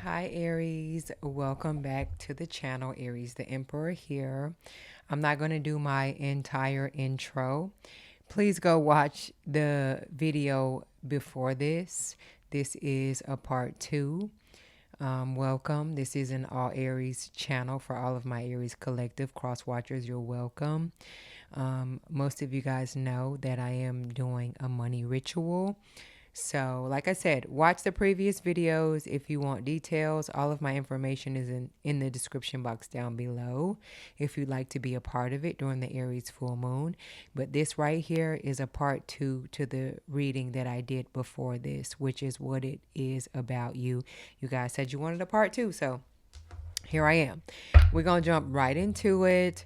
Hi Aries, welcome back to the channel. Aries the Emperor here. I'm not going to do my entire intro. Please go watch the video before this. This is a part 2. Welcome. This is an all Aries channel for all of my Aries collective cross watchers. You're welcome. Most of you guys know that I am doing a money ritual. So, like I said, watch the previous videos if you want details. All of my information is in the description box down below if you'd like to be a part of it during the Aries full moon. But this right here is a part 2 to the reading that I did before this, which is what it is about you. You guys said you wanted a part 2, so here I am. We're going to jump right into it.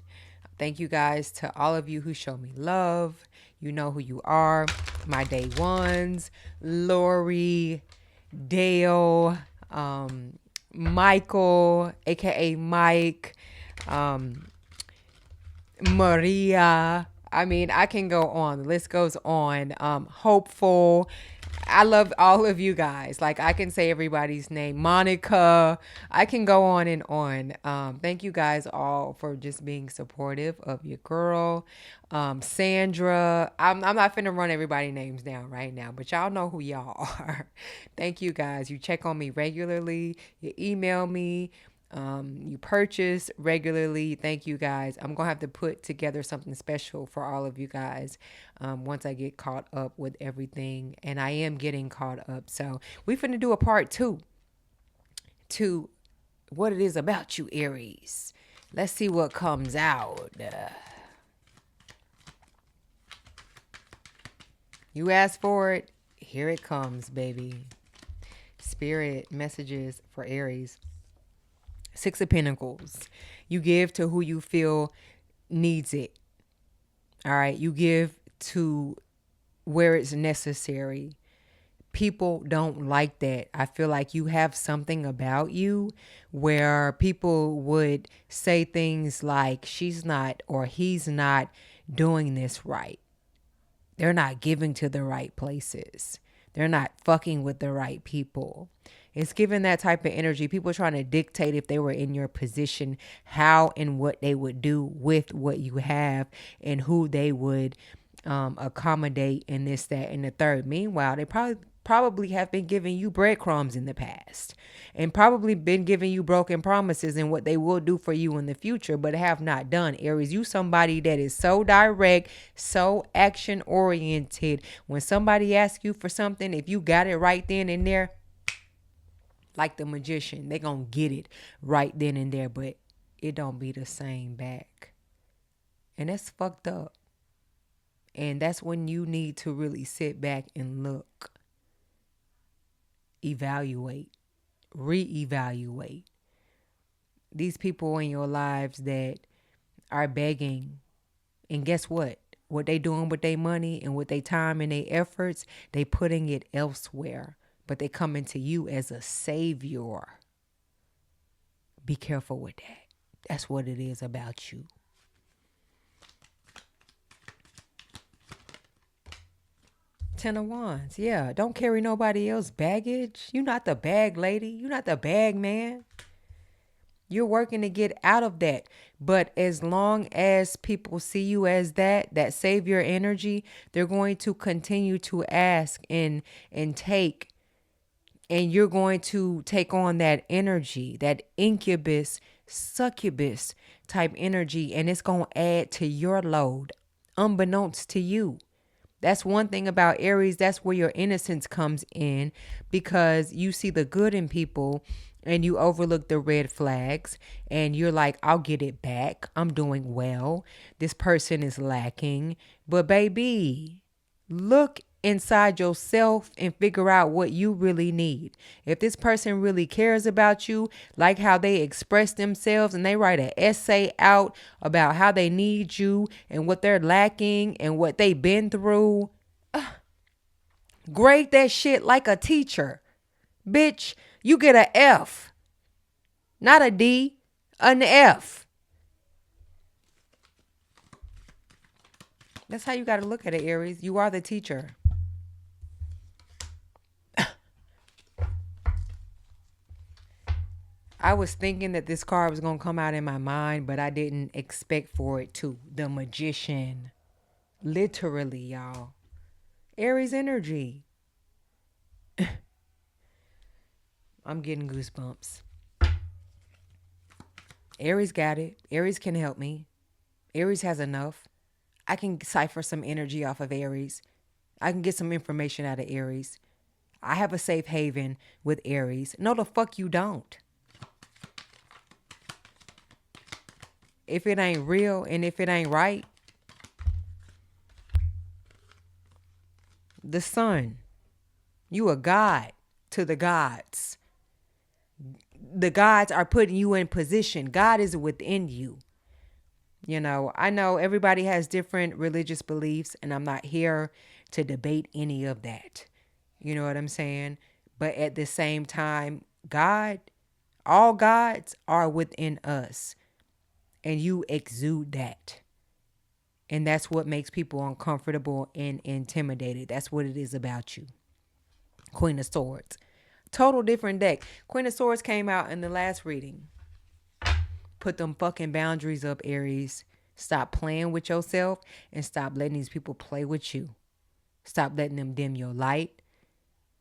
Thank you guys to all of you who show me love. You know who you are. My day ones, Lori, Dale, Michael, aka Mike, Maria. I mean, I can go on. The list goes on. Hopeful. I love all of you guys. Like, I can say everybody's name. Monica. I can go on and on. Thank you guys all for just being supportive of your girl. Sandra. I'm not finna run everybody's names down right now, but y'all know who y'all are. Thank you guys. You check on me regularly. You email me. You purchase regularly. Thank you guys. I'm gonna have to put together something special for all of you guys once I get caught up with everything, and I am getting caught up. So we finna do a part 2 to what it is about you, Aries. Let's see what comes out. You asked for it, here it comes, baby. Spirit messages for Aries. 6 of Pentacles. You give to who you feel needs it. All right. You give to where it's necessary. People don't like that. I feel like you have something about you where people would say things like she's not or he's not doing this right. They're not giving to the right places. They're not fucking with the right people. It's giving that type of energy. People trying to dictate if they were in your position, how and what they would do with what you have and who they would accommodate in this, that, and the third. Meanwhile, they probably have been giving you breadcrumbs in the past and probably been giving you broken promises and what they will do for you in the future, but have not done. Aries, you somebody that is so direct, so action oriented. When somebody asks you for something, if you got it right then and there, like the magician, they gonna get it right then and there, but it don't be the same back. And that's fucked up. And that's when you need to really sit back and look, evaluate, reevaluate. These people in your lives that are begging, and guess what? What they doing with their money and with their time and their efforts, they putting it elsewhere. But they coming to you as a savior. Be careful with that. That's what it is about you. Ten of Wands. Yeah, don't carry nobody else's baggage. You're not the bag lady. You're not the bag man. You're working to get out of that. But as long as people see you as that savior energy, they're going to continue to ask and take. And you're going to take on that energy, that incubus, succubus type energy, and it's going to add to your load, unbeknownst to you. That's one thing about Aries. That's where your innocence comes in, because you see the good in people and you overlook the red flags and you're like, I'll get it back. I'm doing well. This person is lacking. But baby, look inside yourself and figure out what you really need. If this person really cares about you, like how they express themselves and they write an essay out about how they need you and what they're lacking and what they've been through, grade that shit like a teacher. Bitch, you get an F, not a D, an F. That's how you got to look at it, Aries. You are the teacher. I was thinking that this card was going to come out in my mind, but I didn't expect for it to. The Magician. Literally, y'all. Aries energy. I'm getting goosebumps. Aries got it. Aries can help me. Aries has enough. I can cipher some energy off of Aries. I can get some information out of Aries. I have a safe haven with Aries. No, the fuck you don't. If it ain't real and if it ain't right, the sun. You a god to the gods. The gods are putting you in position. God is within you. You know, I know everybody has different religious beliefs, and I'm not here to debate any of that. You know what I'm saying? But at the same time, God, all gods are within us, and you exude that. And that's what makes people uncomfortable and intimidated. That's what it is about you. Queen of Swords. Total different deck. Queen of Swords came out in the last reading. Put them fucking boundaries up, Aries. Stop playing with yourself and stop letting these people play with you. Stop letting them dim your light.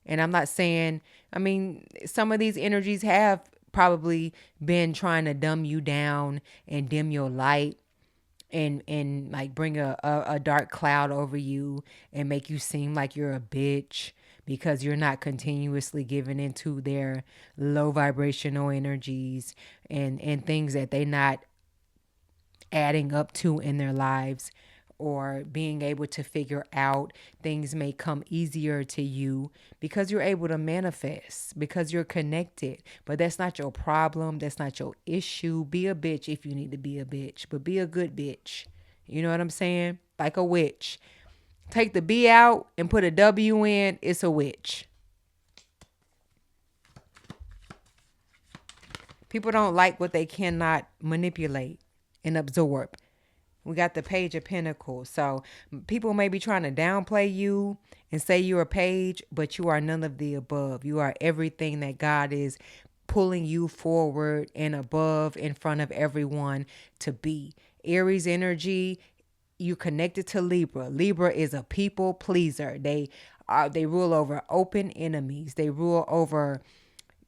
And I'm not saying, I mean, some of these energies have probably been trying to dumb you down and dim your light and like bring a dark cloud over you and make you seem like you're a bitch because you're not continuously giving into their low vibrational energies and things that they not adding up to in their lives or being able to figure out. Things may come easier to you because you're able to manifest, because you're connected. But that's not your problem. That's not your issue. Be a bitch if you need to be a bitch, but be a good bitch. You know what I'm saying? Like a witch. Take the B out and put a W in. It's a witch. People don't like what they cannot manipulate and absorb. We got the Page of Pentacles. So people may be trying to downplay you and say you're a page, but you are none of the above. You are everything that God is pulling you forward and above in front of everyone to be. Aries energy, you connected to Libra. Libra is a people pleaser. They rule over open enemies. They rule over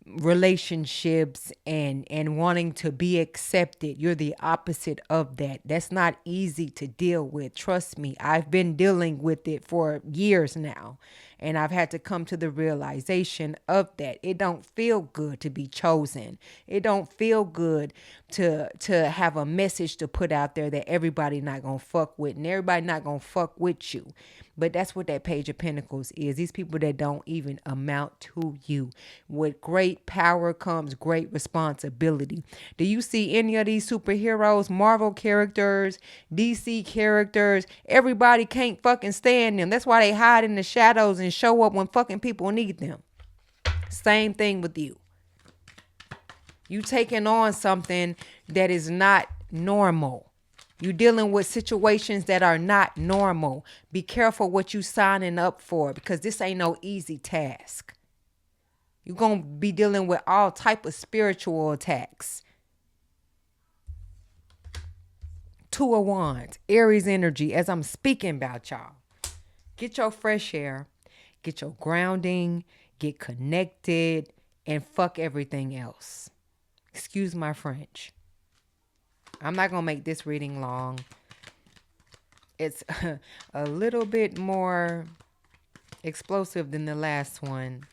relationships and wanting to be accepted. You're the opposite of that. That's not easy to deal with. Trust me, I've been dealing with it for years now, and I've had to come to the realization of that. It don't feel good to be chosen. It don't feel good to have a message to put out there that everybody not gonna fuck with and everybody not gonna fuck with you. But that's what that Page of Pentacles is. These people that don't even amount to you. With great power comes great responsibility. Do you see any of these superheroes, Marvel characters, DC characters? Everybody can't fucking stand them. That's why they hide in the shadows and show up when fucking people need them. Same thing with you. You taking on something that is not normal. You're dealing with situations that are not normal. Be careful what you signing up for, because this ain't no easy task. You're going to be dealing with all type of spiritual attacks. Two of Wands, Aries energy, as I'm speaking about y'all. Get your fresh air, get your grounding, get connected, and fuck everything else. Excuse my French. I'm not going to make this reading long. It's a little bit more explosive than the last one.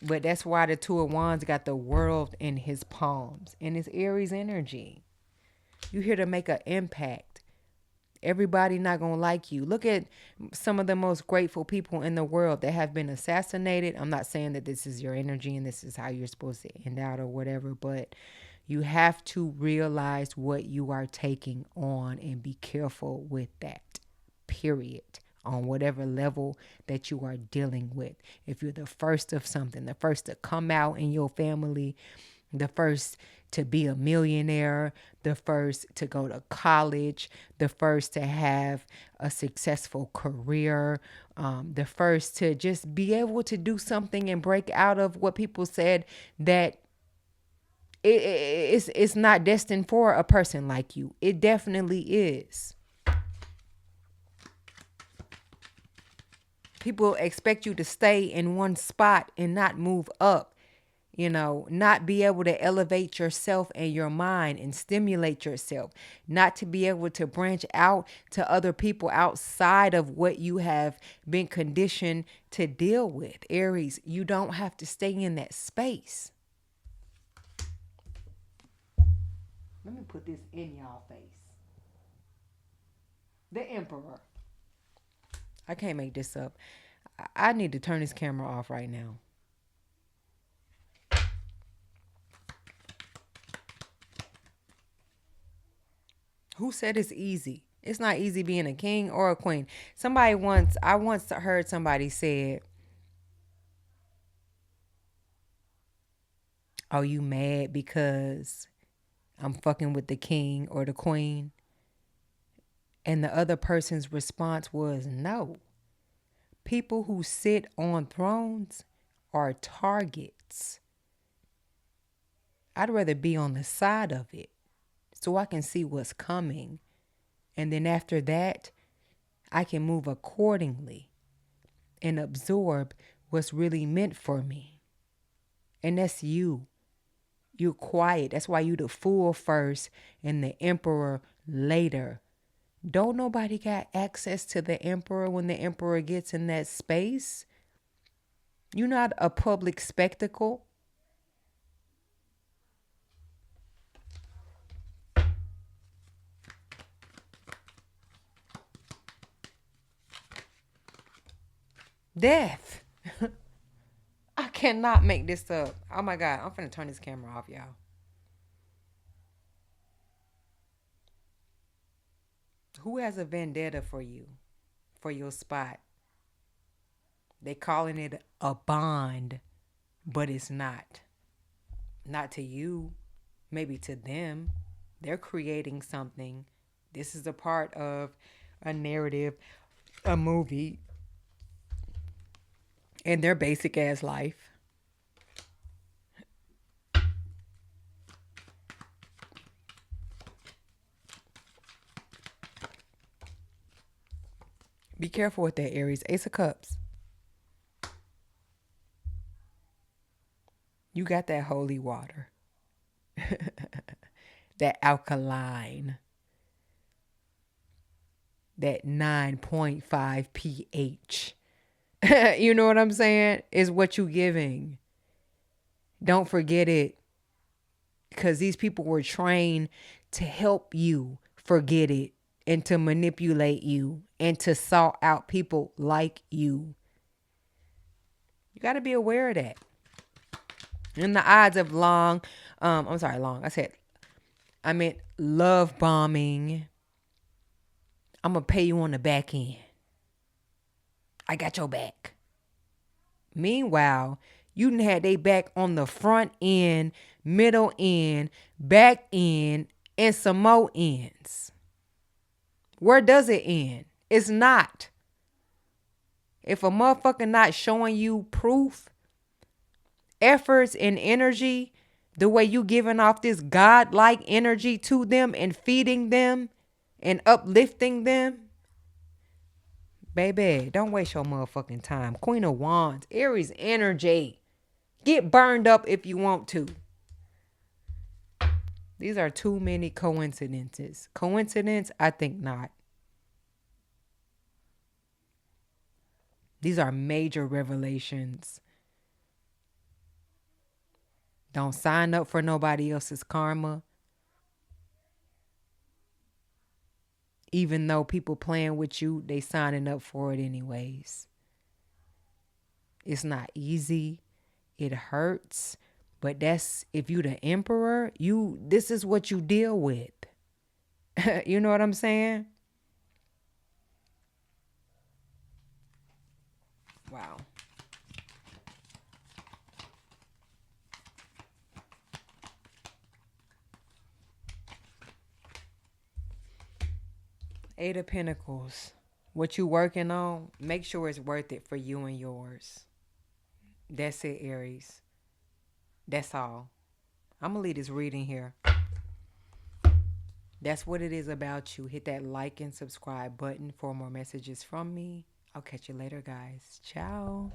But that's why the Two of Wands got the world in his palms. And it's Aries energy. You're here to make an impact. Everybody not going to like you. Look at some of the most grateful people in the world that have been assassinated. I'm not saying that this is your energy and this is how you're supposed to end out or whatever, but you have to realize what you are taking on and be careful with that, period, on whatever level that you are dealing with. If you're the first of something, the first to come out in your family, the first to be a millionaire, the first to go to college, the first to have a successful career, the first to just be able to do something and break out of what people said that It's not destined for a person like you. It definitely is. People expect you to stay in one spot and not move up, not be able to elevate yourself and your mind and stimulate yourself, not to be able to branch out to other people outside of what you have been conditioned to deal with. Aries, you don't have to stay in that space. Let me put this in y'all face. The Emperor. I can't make this up. I need to turn this camera off right now. Who said it's easy? It's not easy being a king or a queen. I once heard somebody say, "Are you mad because I'm fucking with the king or the queen?" And the other person's response was, "No. People who sit on thrones are targets. I'd rather be on the side of it so I can see what's coming. And then after that, I can move accordingly and absorb what's really meant for me." And that's you. You're quiet. That's why you the fool first and the emperor later. Don't nobody got access to the emperor when the emperor gets in that space. You're not a public spectacle. Death. I cannot make this up. Oh my God. I'm finna turn this camera off, y'all. Who has a vendetta for you, for your spot? They calling it a bond, but it's not. Not to you, maybe to them. They're creating something. This is a part of a narrative, a movie, in their basic ass life. Be careful with that, Aries. Ace of Cups. You got that holy water. That alkaline. That 9.5 pH. You know what I'm saying? Is what you giving. Don't forget it. Because these people were trained to help you forget it and to manipulate you and to sort out people like you. You got to be aware of that. And the odds of long. I meant love bombing. I'm going to pay you on the back end. I got your back. Meanwhile, you done had they back on the front end, middle end, back end, and some more ends. Where does it end? It's not. If a motherfucker not showing you proof, efforts, and energy, the way you giving off this godlike energy to them and feeding them and uplifting them, baby, don't waste your motherfucking time. Queen of Wands, Aries energy. Get burned up if you want to. These are too many coincidences. Coincidence? I think not. These are major revelations. Don't sign up for nobody else's karma. Even though people playing with you, they signing up for it anyways. It's not easy. It hurts. But that's, if you the emperor, this is what you deal with. You know what I'm saying? Wow. Eight of Pentacles. What you working on, make sure it's worth it for you and yours. That's it, Aries. That's all. I'm going to leave this reading here. That's what it is about you. Hit that like and subscribe button for more messages from me. I'll catch you later, guys. Ciao.